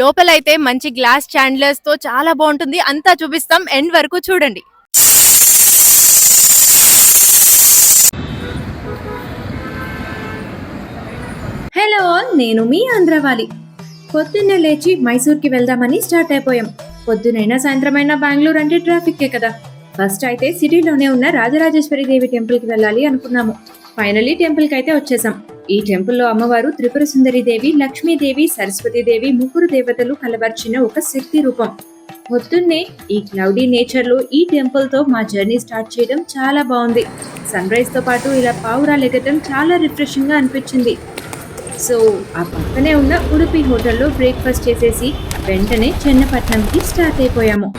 లోపలైతే మంచి గ్లాస్ చాండ్లర్స్ తో చాలా బాగుంటుంది. అంతా చూపిస్తాం, ఎండ్ వరకు చూడండి. హలో ఆల్, నేను మీ ఆంధ్రవాలి. పొద్దున్నే లేచి మైసూర్కి వెళ్దామని స్టార్ట్ అయిపోయాం. పొద్దునైనా సాయంత్రమైనా బెంగళూరు అంటే ట్రాఫిక్కే కదా. ఫస్ట్ అయితే సిటీలోనే ఉన్న రాజరాజేశ్వరి దేవి టెంపుల్కి వెళ్ళాలి అనుకున్నాము. ఫైనలీ టెంపుల్కి అయితే వచ్చేసాం. ఈ టెంపుల్లో అమ్మవారు త్రిపుర సుందరి దేవి, లక్ష్మీదేవి, సరస్వతీదేవి ముగ్గురు దేవతలు కలబర్చిన ఒక శక్తి రూపం. పొద్దున్నే ఈ క్లౌడీ నేచర్లో ఈ టెంపుల్తో మా జర్నీ స్టార్ట్ చేయడం చాలా బాగుంది. సన్ రైజ్తో పాటు ఇలా పావురాలు ఎగటం చాలా రిఫ్రెషింగ్గా అనిపించింది. సో ఆ పక్కనే ఉన్న ఉడుపి హోటల్లో బ్రేక్ఫాస్ట్ చేసేసి వెంటనే చెన్నపట్నంకి స్టార్ట్ అయిపోయాము.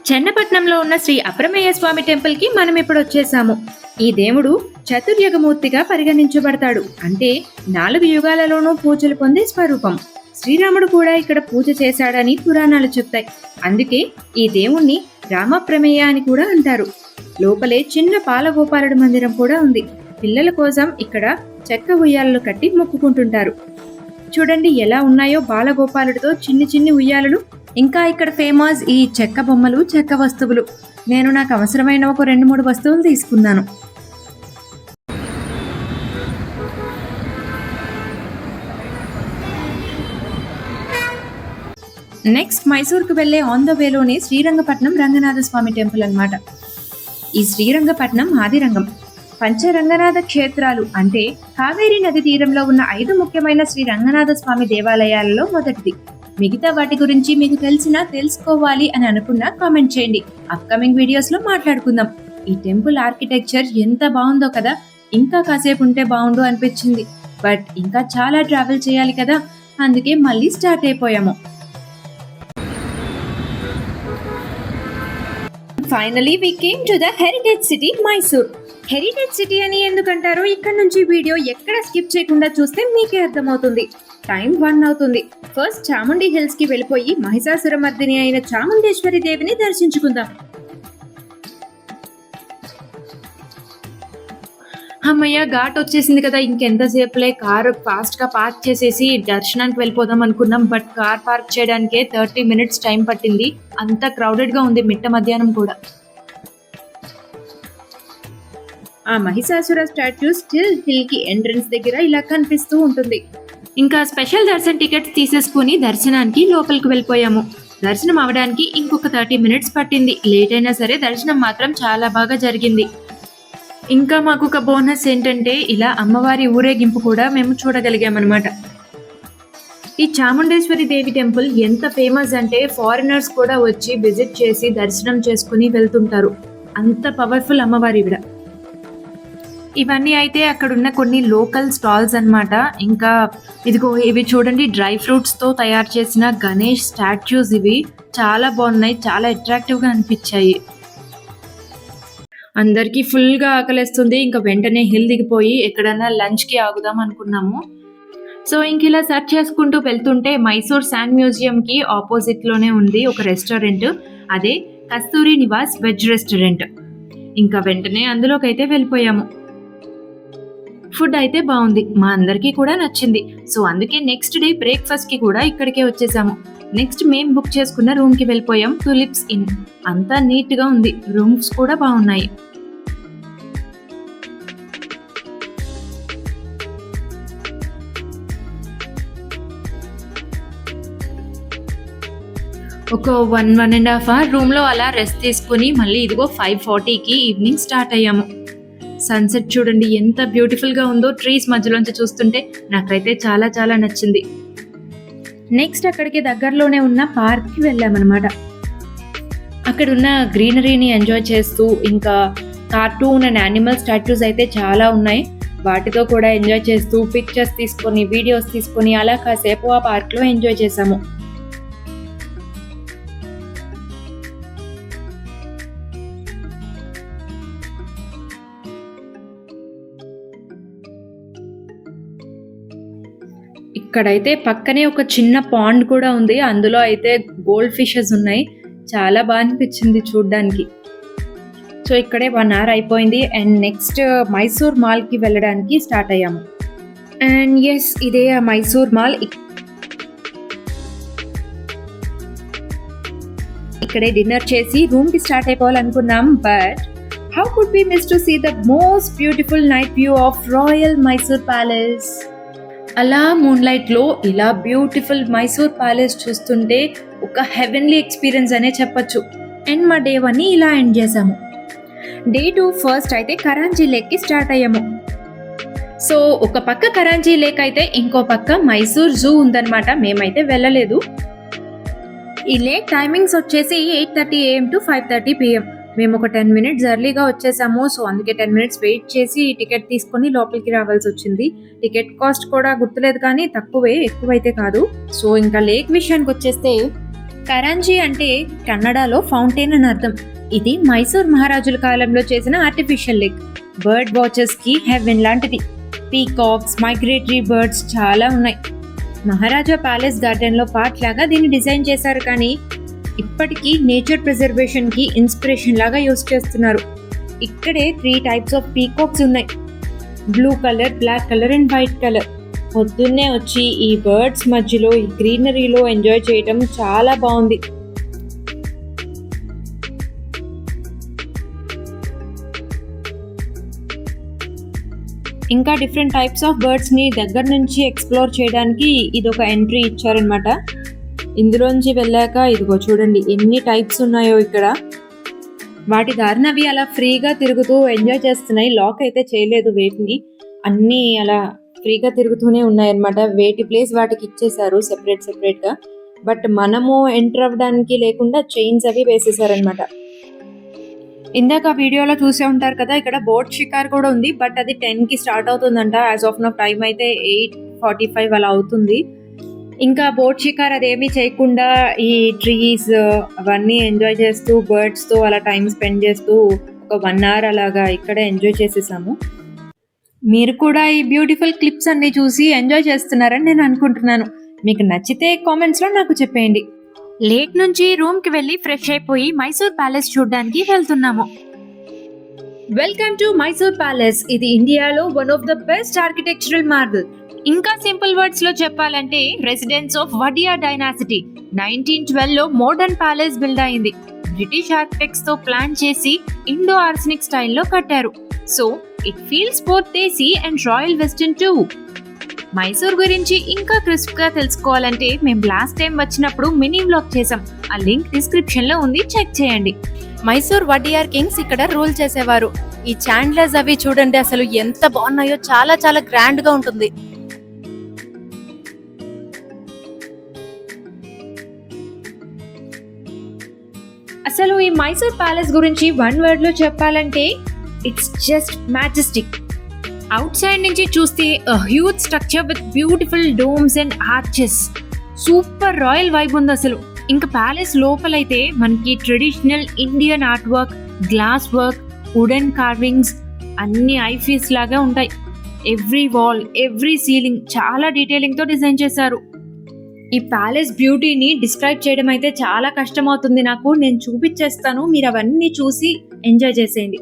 చెన్నపట్నంలో ఉన్న శ్రీ అప్రమేయ స్వామి టెంపుల్ కి మనం ఇప్పుడు వచ్చేసాము. ఈ దేవుడు చతుర్యుగమూర్తిగా పరిగణించబడతాడు. అంటే 4 యుగాలలోనూ పూజలు పొందే స్వరూపం. శ్రీరాముడు కూడా ఇక్కడ పూజ చేశాడని పురాణాలు చెప్తాయి. అందుకే ఈ దేవుణ్ణి రామప్రమేయ అని కూడా అంటారు. లోపలే చిన్న బాలగోపాలుడి మందిరం కూడా ఉంది. పిల్లల కోసం ఇక్కడ చెక్క ఉయ్యాలలు కట్టి మొక్కుకుంటుంటారు. చూడండి ఎలా ఉన్నాయో బాలగోపాలుడితో చిన్ని చిన్ని ఉయ్యాలలు. ఇంకా ఇక్కడ ఫేమస్ ఈ చెక్క బొమ్మలు, చెక్క వస్తువులు. నేను నాకు అవసరమైన ఒక 2-3 వస్తువులు తీసుకున్నాను. నెక్స్ట్ మైసూర్కు వెళ్లే ఆన్ ద వేలోనే శ్రీరంగపట్నం రంగనాథ స్వామి టెంపుల్ అన్నమాట. ఈ శ్రీరంగపట్నం ఆదిరంగం. పంచరంగనాథ క్షేత్రాలు అంటే కావేరీ నది తీరంలో ఉన్న 5 ముఖ్యమైన శ్రీ రంగనాథ స్వామి దేవాలయాలలో మొదటిది. మిగతా వాటి గురించి మీకు తెలుసుకోవాలి అని అనుకున్నా కామెంట్ చేయండి. అప్కమింగ్ వీడియోస్ లో మాట్లాడుకుందాం. ఈ టెంపుల్ ఆర్కిటెక్చర్ ఎంత బాగుందో కదా. ఇంకా కాసేపు ఉంటే బాగుండు అనిపించింది. బట్ ఇంకా చాలా ట్రావెల్ చేయాలి కదా, అందుకే మళ్ళీ స్టార్ట్ అయిపోయాము. Finally we came to the heritage city Mysore. Heritage city అని ఎందుకంటారో ఇక్కడ నుంచి వీడియో ఎక్కడ స్కిప్ చేయకుండా చూస్తే మీకే అర్థమవుతుంది. టైం 1 అవుతుంది. ఫస్ట్ చాముండి హిల్స్ కి వెళ్ళిపోయి మహిషాసురమర్దిని అయిన చాముండేశ్వరి దేవిని దర్శించుకుందాం. అమ్మయ్య, ఘాట్ వచ్చేసింది కదా. ఇంకెంతసేపులే కారు ఫాస్ట్ గా పార్క్ చేసేసి దర్శనానికి వెళ్ళిపోదాం అనుకున్నాం. బట్ కార్ పార్క్ చేయడానికే 30 మినిట్స్ టైం పట్టింది. అంత క్రౌడెడ్ గా ఉంది మిట్ట మధ్యాహ్నం కూడా. ఆ మహిషాసుర స్టాచ్యూ స్టిల్ హిల్ కి ఎంట్రన్స్ దగ్గర ఇలా కనిపిస్తూ ఉంటుంది. ఇంకా స్పెషల్ దర్శన్ టికెట్స్ తీసేసుకుని దర్శనానికి లోపలికి వెళ్ళిపోయాము. దర్శనం అవడానికి ఇంకొక 30 మినిట్స్ పట్టింది. లేట్ అయినా సరే దర్శనం మాత్రం చాలా బాగా జరిగింది. ఇంకా మాకు ఒక బోనస్ ఏంటంటే ఇలా అమ్మవారి ఊరేగింపు కూడా మేము చూడగలిగామన్నమాట. ఈ చాముండేశ్వరి దేవి టెంపుల్ ఎంత ఫేమస్ అంటే ఫారినర్స్ కూడా వచ్చి విజిట్ చేసి దర్శనం చేసుకుని వెళ్తుంటారు. అంత పవర్ఫుల్ అమ్మవారి ఇవిడ. ఇవన్నీ అయితే అక్కడున్న కొన్ని లోకల్ స్టాల్స్ అన్నమాట. ఇంకా ఇదిగో ఇవి చూడండి, డ్రై ఫ్రూట్స్ తో తయారు చేసిన గణేష్ స్టాచ్యూస్. ఇవి చాలా బాగున్నాయి, చాలా అట్రాక్టివ్ గా అనిపించాయి. అందరికీ ఫుల్ గా ఆకలేస్తుంది. ఇంకా వెంటనే హిల్ దిగిపోయి ఎక్కడైనా లంచ్ కి ఆగుదాం అనుకున్నాము. సో ఇంక ఇలా సర్చ్ చేసుకుంటూ వెళ్తుంటే మైసూర్ శాండ్ మ్యూజియం కి ఆపోజిట్ లోనే ఉంది ఒక రెస్టారెంట్. అదే కస్తూరి నివాస్ వెజ్ రెస్టారెంట్. ఇంకా వెంటనే అందులోకి అయితే వెళ్ళిపోయాము. ఫుడ్ అయితే బాగుంది, మా అందరికీ కూడా నచ్చింది. సో అందుకే నెక్స్ట్ డే బ్రేక్ఫాస్ట్ కి కూడా ఇక్కడికే వచ్చేసాము. నెక్స్ట్ మేము బుక్ చేసుకున్న రూమ్ కి వెళ్ళిపోయాం. Tulips in. అంతా నీట్ గా ఉంది, రూమ్స్ కూడా బాగున్నాయి. ఒక 1.5 అవర్ రూమ్ లో అలా రెస్ట్ తీసుకుని మళ్ళీ ఇదిగో 5:40కి ఈవినింగ్ స్టార్ట్ అయ్యాము. సన్సెట్ చూడండి ఎంత బ్యూటిఫుల్ గా ఉందో ట్రీస్ మధ్యలోంచి చూస్తుంటే. నాకైతే చాలా చాలా నచ్చింది. నెక్స్ట్ అక్కడికి దగ్గరలోనే ఉన్న పార్క్ కి వెళ్ళామన్నమాట. అక్కడ ఉన్న గ్రీనరీని ఎంజాయ్ చేస్తూ ఇంకా కార్టూన్ అండ్ యానిమల్ స్టాచ్యూస్ అయితే చాలా ఉన్నాయి. వాటితో కూడా ఎంజాయ్ చేస్తూ పిక్చర్స్ తీసుకొని వీడియోస్ తీసుకొని అలా కాసేపు ఆ పార్క్ లో ఎంజాయ్ చేసాము. ఇక్కడైతే పక్కనే ఒక చిన్న పాండ్ కూడా ఉంది, అందులో అయితే గోల్డ్ ఫిషెస్ ఉన్నాయి. చాలా బాగా అనిపించింది చూడ్డానికి. సో ఇక్కడే 1 hour అయిపోయింది అండ్ నెక్స్ట్ మైసూర్ మాల్కి వెళ్ళడానికి స్టార్ట్ అయ్యాము. అండ్ ఎస్, ఇదే ఆ మైసూర్ మాల్. ఇక్కడే డిన్నర్ చేసి రూమ్కి స్టార్ట్ అయిపోవాలనుకున్నాం. But how could be miss to see the most beautiful night view of royal Mysore palace. అలా మూన్లైట్లో ఇలా బ్యూటిఫుల్ మైసూర్ ప్యాలెస్ చూస్తుంటే ఒక హెవెన్లీ ఎక్స్పీరియన్స్ అనే చెప్పొచ్చు. అండ్ మా డే 1ని ఇలా ఎండ్ చేసాము. డే 2 ఫస్ట్ అయితే కరాంజీ లేక్కి స్టార్ట్ అయ్యాము. సో ఒక పక్క కరాంజీ లేక్ అయితే ఇంకో పక్క మైసూర్ జూ ఉందన్నమాట. మేమైతే వెళ్ళలేదు. ఈ లేక్ టైమింగ్స్ వచ్చేసి 8:30 AM to 5:30 PM. మేము ఒక 10 minutes ఎర్లీగా వచ్చేసాము. సో అందుకే 10 minutes వెయిట్ చేసి టికెట్ తీసుకొని లోపలికి రావాల్సి వచ్చింది. టికెట్ కాస్ట్ కూడా గుర్తులేదు కానీ తక్కువే, ఎక్కువైతే కాదు. సో ఇంకా లేక్ విషయానికి వచ్చేస్తే కరాంజీ అంటే కన్నడలో ఫౌంటైన్ అని అర్థం. ఇది మైసూర్ మహారాజుల కాలంలో చేసిన ఆర్టిఫిషియల్ లేక్. బర్డ్ వాచర్స్ కి హెవెన్ లాంటిది. పీకాక్స్, మైగ్రేటరీ బర్డ్స్ చాలా ఉన్నాయి. మహారాజా ప్యాలెస్ గార్డెన్ లో పార్ట్ లాగా దీన్ని డిజైన్ చేశారు, కానీ ఇప్పటికీ నేచర్ ప్రిజర్వేషన్ కి ఇన్స్పిరేషన్ లాగా యూస్ చేస్తున్నారు. ఇక్కడే 3 types ఆఫ్ పీకాక్స్ ఉన్నాయి. Blue colour, black colour and white colour. పొద్దున్నే వచ్చి ఈ బర్డ్స్ మధ్యలో ఈ గ్రీనరీలో ఎంజాయ్ చేయడం చాలా బాగుంది. ఇంకా డిఫరెంట్ టైప్స్ ఆఫ్ బర్డ్స్ని దగ్గర నుంచి ఎక్స్ప్లోర్ చేయడానికి ఇదొక ఎంట్రీ ఇచ్చారనమాట. ఇందులోంచి వెళ్ళాక ఇదిగో చూడండి ఎన్ని టైప్స్ ఉన్నాయో ఇక్కడ. వాటి దారిన అవి అలా ఫ్రీగా తిరుగుతూ ఎంజాయ్ చేస్తున్నాయి. లాక్ అయితే చేయలేదు వేటిని, అన్నీ అలా ఫ్రీగా తిరుగుతూనే ఉన్నాయన్నమాట. వేటి ప్లేస్ వాటికి ఇచ్చేసారు సెపరేట్గా. బట్ మనము ఎంటర్ అవ్వడానికి లేకుండా చైన్స్ అవి వేసేసారనమాట. ఇందాక వీడియోలో చూసే ఉంటారు కదా, ఇక్కడ బోట్ షికార్ కూడా ఉంది. బట్ అది 10కి స్టార్ట్ అవుతుందంట. యాజ్ ఆఫ్ నౌ టైం అయితే 8:45 అలా అవుతుంది. ఇంకా బోట్ షికార్ అదేమీ చేయకుండా ఈ ట్రీస్ అవన్నీ ఎంజాయ్ చేస్తూ బర్డ్స్తో అలా టైం స్పెండ్ చేస్తూ ఒక 1 hour అలాగా ఇక్కడే ఎంజాయ్ చేసేసాము. మీరు కూడా ఈ బ్యూటిఫుల్ క్లిప్స్ అన్ని చూసి ఎంజాయ్ చేస్తున్నారని నేను అనుకుంటున్నాను. మీకు నచ్చితే కామెంట్స్లో నాకు చెప్పేయండి. లేక్ నుంచి రూమ్కి వెళ్ళి ఫ్రెష్ అయిపోయి మైసూర్ ప్యాలెస్ చూడడానికి వెళ్తున్నాము. Welcome to Mysore palace. ఇది ఇండియాలో one of the best architectural marble. ఇంకా సింపుల్ వర్డ్స్ లో చెప్పాలంటే రెసిడెన్స్ ఆఫ్ వడియార్ డైనాసిటీ. 1912లో మోడర్న్ ప్యాలెస్ బిల్డ్ అయింది. బ్రిటిష్ ఆర్కిటెక్ట్స్ తో ప్లాన్ చేసి ఇండో ఆర్సనిక్ స్టైల్లో కట్టారు. So it feels both desi and royal western too. Mysore గురించి ఇంకా క్రిస్ప్ గా తెలుసుకోవాలంటే మేము లాస్ట్ టైం వచ్చినప్పుడు మినీ వ్లాగ్ చేసాం. ఆ లింక్ డిస్క్రిప్షన్ లో ఉంది, చెక్ చేయండి. మైసూర్ వడియార్ కింగ్స్ ఇక్కడ రూల్ చేసేవారు. ఈ చాండ్లర్స్ అవి చూడండి అసలు ఎంత బాగున్నాయో, చాలా చాలా గ్రాండ్ గా ఉంటుంది. అసలు ఈ మైసూర్ ప్యాలెస్ గురించి 1 word లో చెప్పాలంటే it's just majestic. Outside నుంచి చూస్తే huge structure with beautiful domes and arches. Super royal vibe ఉంది అసలు. ఇంకా ప్యాలెస్ లోపలైతే మనకి traditional Indian art work, glass work, wooden carvings అన్ని ఐఫీస్ లాగా ఉంటాయి. ఎవ్రీ వాల్, ఎవ్రీ సీలింగ్ చాలా డీటెయిలింగ్ తో డిజైన్ చేశారు. ఈ ప్యాలెస్ బ్యూటీని డిస్క్రైబ్ చేయడం అయితే చాలా కష్టం అవుతుంది నాకు. నేను చూపించేస్తాను, మీరు అవన్నీ చూసి ఎంజాయ్ చేసేయండి.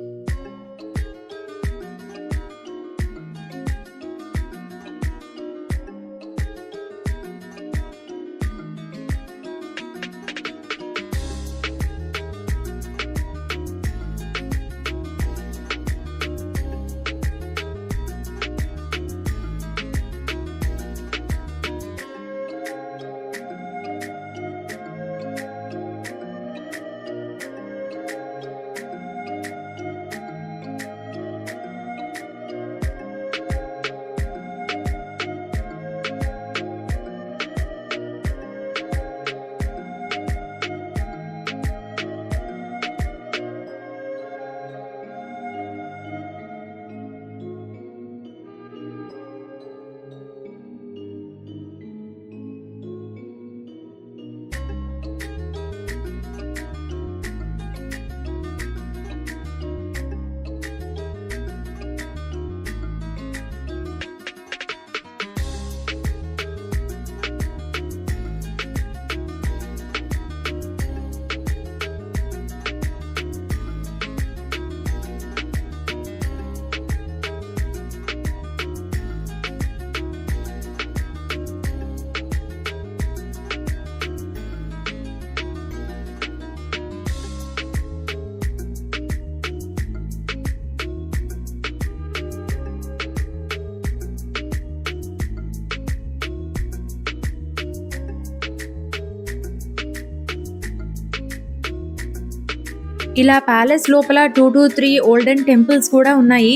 ఇలా ప్యాలెస్ లోపల 2 to 3 ఓల్డెన్ టెంపుల్స్ కూడా ఉన్నాయి.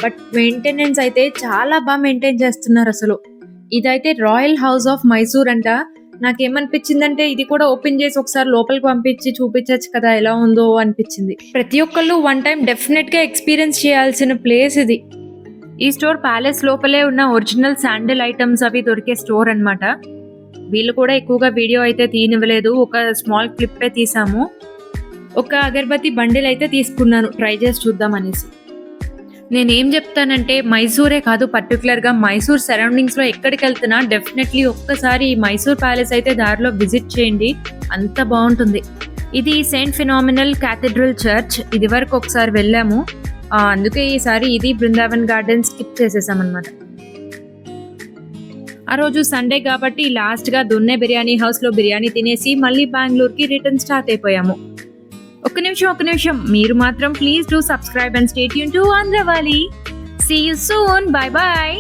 బట్ మెయింటెనెన్స్ అయితే చాలా బాగా మెయింటైన్ చేస్తున్నారు అసలు. ఇదైతే రాయల్ హౌస్ ఆఫ్ మైసూర్ అంట. నాకేమనిపించిందంటే ఇది కూడా ఓపెన్ చేసి ఒకసారి లోపలికి పంపించి చూపించచ్చు కదా ఎలా ఉందో అనిపించింది. ప్రతి ఒక్కళ్ళు వన్ టైం డెఫినెట్ గా ఎక్స్పీరియన్స్ చేయాల్సిన ప్లేస్ ఇది. ఈ స్టోర్ ప్యాలెస్ లోపలే ఉన్న ఒరిజినల్ శాండిల్ ఐటమ్స్ అవి దొరికే స్టోర్ అన్నమాట. వీళ్ళు కూడా ఎక్కువగా వీడియో అయితే తీయనివ్వలేదు, ఒక స్మాల్ క్లిప్పే తీసాము. ఒక అగరబత్తి బండిల్ అయితే తీసుకున్నాను ట్రై చేసి చూద్దాం అనేసి. నేనేం చెప్తానంటే మైసూరే కాదు, పర్టికులర్గా మైసూర్ సరౌండింగ్స్లో ఎక్కడికి వెళ్తున్నా డెఫినెట్లీ ఒక్కసారి ఈ మైసూర్ ప్యాలెస్ అయితే దారిలో విజిట్ చేయండి, అంత బాగుంటుంది. ఇది సెయింట్ ఫినామినల్ క్యాథెడ్రల్ చర్చ్. ఇది వరకు ఒకసారి వెళ్ళాము, అందుకే ఈసారి ఇది బృందావన్ గార్డెన్ స్కిప్ చేసేసామన్నమాట. ఆ రోజు సండే కాబట్టి లాస్ట్గా దున్నే బిర్యానీ హౌస్లో బిర్యానీ తినేసి మళ్ళీ బెంగళూరుకి రిటర్న్ స్టార్ట్ అయిపోయాము. ఒక్క నిమిషం, మీరు మాత్రం please do subscribe and stay tune to Andhravaali. See you soon, bye bye.